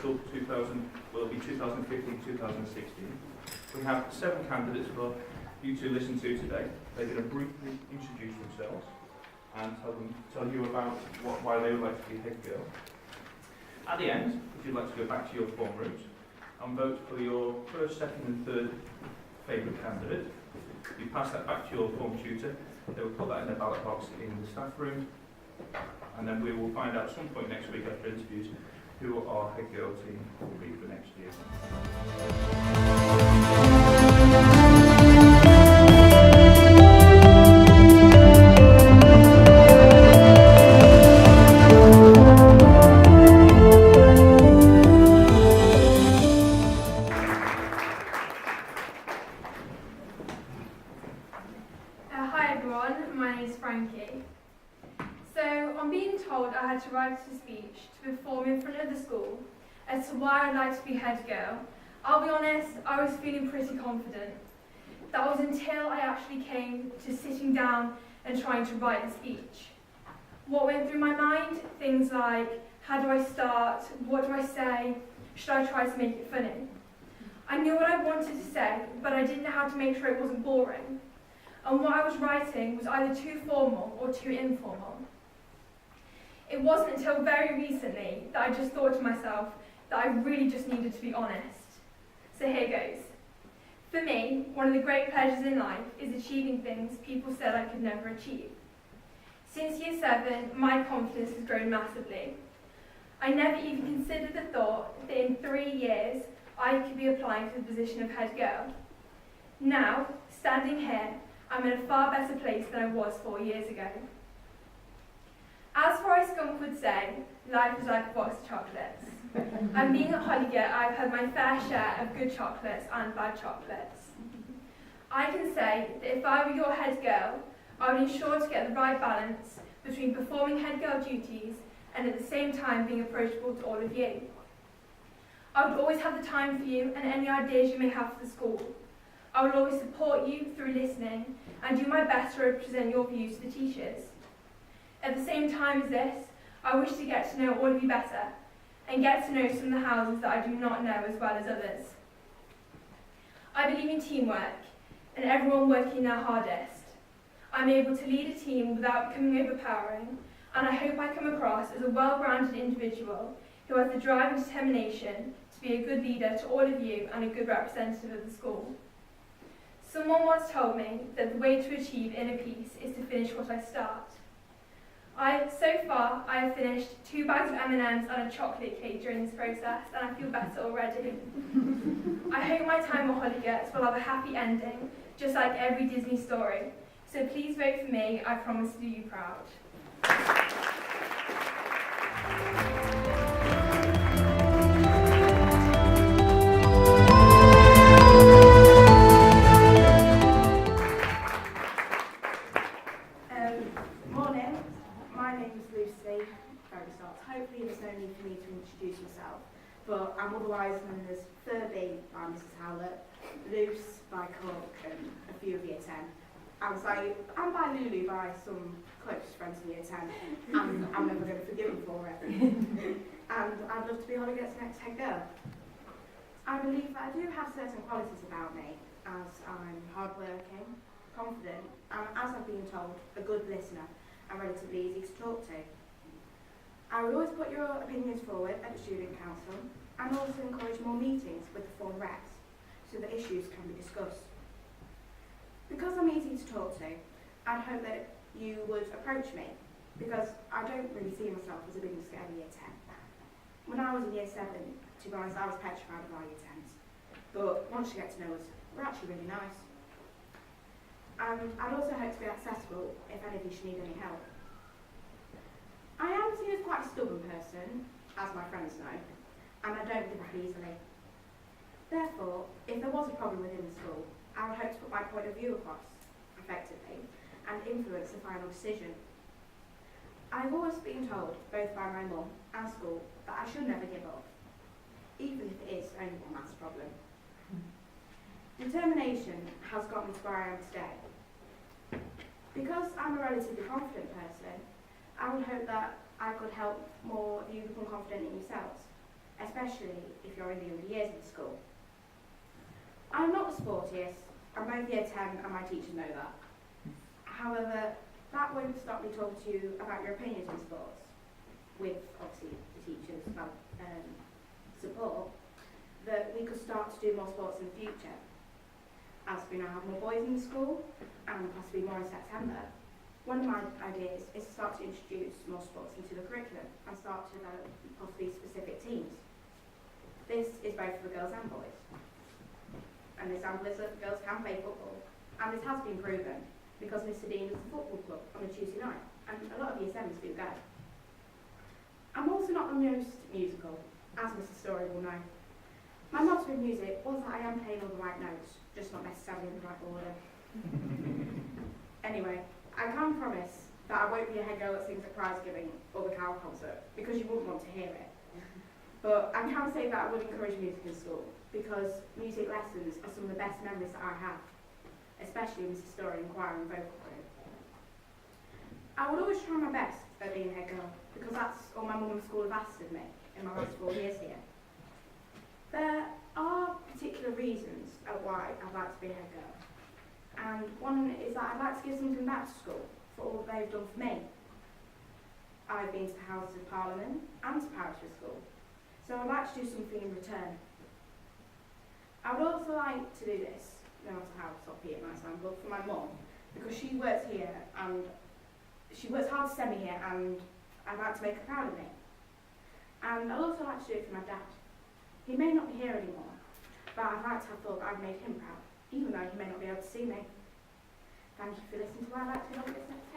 school for 2015-2016. We have 7 candidates for you to listen to today. They're going to briefly introduce themselves and tell you about why they would like to be head girl. At the end, if you'd like to go back to your form rooms and vote for your first, second and third favourite candidate, you pass that back to your form tutor. They will put that in the ballot box in the staff room, and then we will find out at some point next week after interviews who our head girl team will be for next year. Hi everyone, my name is Frankie. So I'm being told I had to write a speech to perform in front of the school as to why I'd like to be head girl. I'll be honest, I was feeling pretty confident. That was until I actually came to sitting down and trying to write the speech. What went through my mind? Things like, how do I start? What do I say? Should I try to make it funny? I knew what I wanted to say, but I didn't know how to make sure it wasn't boring. And what I was writing was either too formal or too informal. It wasn't until very recently that I just thought to myself that I really just needed to be honest. So here goes. For me, one of the great pleasures in life is achieving things people said I could never achieve. Since year 7, my confidence has grown massively. I never even considered the thought that in 3 years I could be applying for the position of head girl. Now, standing here, I'm in a far better place than I was 4 years ago. As Forrest Gump would say, life is like a box of chocolates. And being at Holygate, I've had my fair share of good chocolates and bad chocolates. I can say that if I were your head girl, I would ensure to get the right balance between performing head girl duties and at the same time being approachable to all of you. I would always have the time for you and any ideas you may have for the school. I will always support you through listening and do my best to represent your views to the teachers. At the same time as this, I wish to get to know all of you better and get to know some of the houses that I do not know as well as others. I believe in teamwork and everyone working their hardest. I'm able to lead a team without becoming overpowering, and I hope I come across as a well-grounded individual who has the drive and determination to be a good leader to all of you and a good representative of the school. Someone once told me that the way to achieve inner peace is to finish what I start. So far, I have finished 2 bags of M&Ms and a chocolate cake during this process, and I feel better already. I hope my time at Holygate will have a happy ending, just like every Disney story. So please vote for me, I promise to do you proud. Morning, my name is Lucy. Hopefully there's no need for me to introduce myself, but I'm otherwise known as Furby by Mrs Howlett, Luce by Cook and a few of year 10. I'm by Lulu by some close friends in year 10, and I'm never going to forgive them for it. And I'd love to be Holygate's next head girl. I believe that I do have certain qualities about me, as I'm hardworking, confident, and as I've been told, a good listener and relatively easy to talk to. I will always put your opinions forward at the student council and also encourage more meetings with the form reps so that issues can be discussed. Because I'm easy to talk to, I'd hope that you would approach me, because I don't really see myself as a big and scared year 10. When I was in year 7, to be honest, I was petrified of our year 10s, but once you get to know us, we're actually really nice. And I'd also hope to be accessible if any of you should need any help. I am seen as quite a stubborn person, as my friends know, and I don't give up easily. Therefore, if there was a problem within the school, I would hope to put my point of view across effectively and influence the final decision. I've always been told, both by my mum and school, that I should never give up, even if it is only one maths problem. Determination has got me to where I am today. Because I'm a relatively confident person, I would hope that I could help more of you become confident in yourselves. especially if you're in the younger years of school. I'm not the sportiest, I'm both year 10 and my teachers know that. However, that won't stop me talking to you about your opinions in sports, with obviously the teachers' support, that we could start to do more sports in the future. As we now have more boys in the school, and possibly more in September, one of my ideas is to start to introduce more sports into the curriculum and start to develop possibly specific teams. This is both for girls and boys. An example is that girls can play football, and this has been proven because Mr. Dean is a football club on a Tuesday night, and a lot of year 7s do go. I'm also not the most musical, as Mr. Story will know. My motto with music was that I am playing all the right notes, just not necessarily in the right order. Anyway, I can promise that I won't be a head girl that sings at prize giving or the cow concert, because you wouldn't want to hear it. But I can say that I would encourage music in school, because music lessons are some of the best memories that I have, especially Mrs. Story in choir and vocal group. I would always try my best at being a head girl, because that's all my mum and school have asked of me in my last 4 years here. There are particular reasons why I'd like to be a head girl. And one is that I'd like to give something back to school for all they've done for me. I've been to the Houses of Parliament and to Parish's School, so I'd like to do something in return. I would also like to do this, no matter how soppy it might sound, but for my mum, because she works here and she works hard to send me here, and I'd like to make her proud of me. And I'd also like to do it for my dad. He may not be here anymore, but I'd like to have thought that I've made him proud, even though he may not be able to see me. Thank you for listening to what I'd like to do on this next.